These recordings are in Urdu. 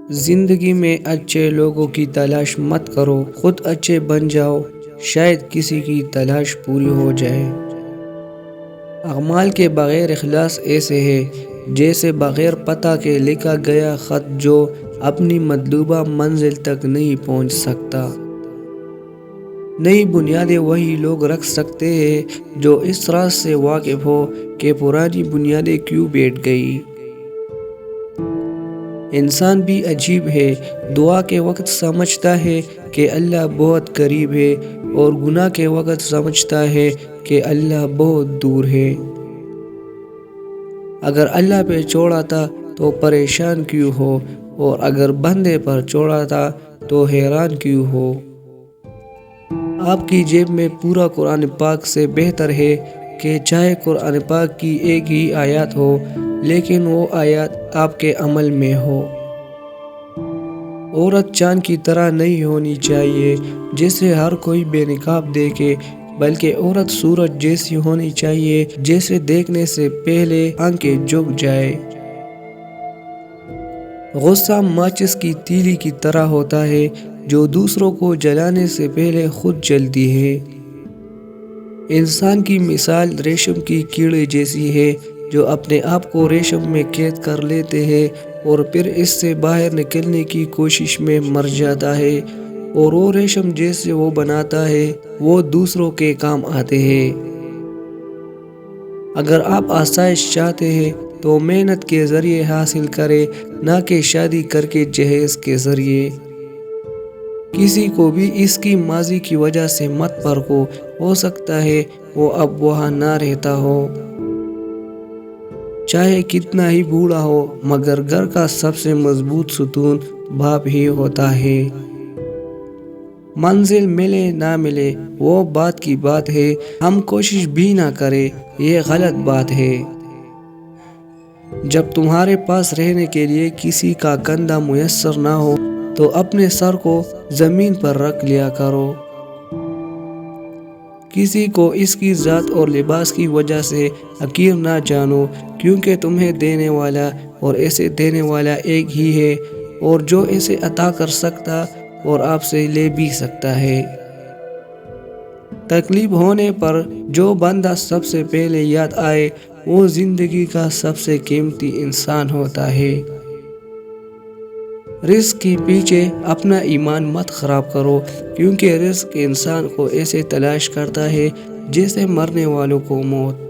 زندگی میں اچھے لوگوں کی تلاش مت کرو، خود اچھے بن جاؤ، شاید کسی کی تلاش پوری ہو جائے۔ اعمال کے بغیر اخلاص ایسے ہے جیسے بغیر پتہ کے لکھا گیا خط جو اپنی مطلوبہ منزل تک نہیں پہنچ سکتا۔ نئی بنیادیں وہی لوگ رکھ سکتے ہیں جو اس راز سے واقف ہو کہ پرانی بنیادیں کیوں بیٹھ گئی۔ انسان بھی عجیب ہے، دعا کے وقت سمجھتا ہے کہ اللہ بہت قریب ہے اور گناہ کے وقت سمجھتا ہے کہ اللہ بہت دور ہے۔ اگر اللہ پہ چھوڑاتا تو پریشان کیوں ہو، اور اگر بندے پر چھوڑاتا تو حیران کیوں ہو۔ آپ کی جیب میں پورا قرآن پاک سے بہتر ہے کہ چاہے قرآن پاک کی ایک ہی آیات ہو لیکن وہ آیات آپ کے عمل میں ہو۔ عورت چاند کی طرح نہیں ہونی چاہیے جسے ہر کوئی بے نقاب دیکھے، بلکہ عورت سورج جیسی ہونی چاہیے جسے دیکھنے سے پہلے آنکھیں جھک جائے۔ غصہ ماچس کی تیلی کی طرح ہوتا ہے جو دوسروں کو جلانے سے پہلے خود جلتی ہے۔ انسان کی مثال ریشم کی کیڑے جیسی ہے جو اپنے آپ کو ریشم میں قید کر لیتے ہیں اور پھر اس سے باہر نکلنے کی کوشش میں مر جاتا ہے، اور وہ ریشم جیسے وہ بناتا ہے وہ دوسروں کے کام آتے ہیں۔ اگر آپ آسائش چاہتے ہیں تو محنت کے ذریعے حاصل کریں، نہ کہ شادی کر کے جہیز کے ذریعے۔ کسی کو بھی اس کی ماضی کی وجہ سے مت پرکھو، ہو سکتا ہے وہ اب وہاں نہ رہتا ہو۔ چاہے کتنا ہی بوڑھا ہو مگر گھر کا سب سے مضبوط ستون باپ ہی ہوتا ہے۔ منزل ملے نہ ملے وہ بات کی بات ہے، ہم کوشش بھی نہ کریں یہ غلط بات ہے۔ جب تمہارے پاس رہنے کے لیے کسی کا کندھا میسر نہ ہو تو اپنے سر کو زمین پر رکھ لیا کرو۔ کسی کو اس کی ذات اور لباس کی وجہ سے حقیر نہ جانو، کیونکہ تمہیں دینے والا اور اسے دینے والا ایک ہی ہے، اور جو اسے عطا کر سکتا اور آپ سے لے بھی سکتا ہے۔ تکلیف ہونے پر جو بندہ سب سے پہلے یاد آئے وہ زندگی کا سب سے قیمتی انسان ہوتا ہے۔ رزق کے پیچھے اپنا ایمان مت خراب کرو، کیونکہ رزق انسان کو ایسے تلاش کرتا ہے جیسے مرنے والوں کو موت۔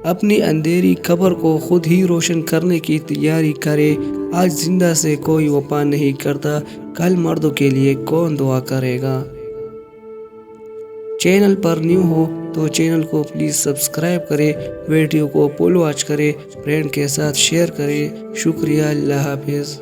اپنی اندھیری قبر کو خود ہی روشن کرنے کی تیاری کرے۔ آج زندہ سے کوئی وفا نہیں کرتا، کل مردوں کے لیے کون دعا کرے گا۔ چینل پر نیو ہو تو چینل کو پلیز سبسکرائب کرے، ویڈیو کو فل واچ کرے، فرینڈ کے ساتھ شیئر کرے۔ شکریہ، اللہ حافظ۔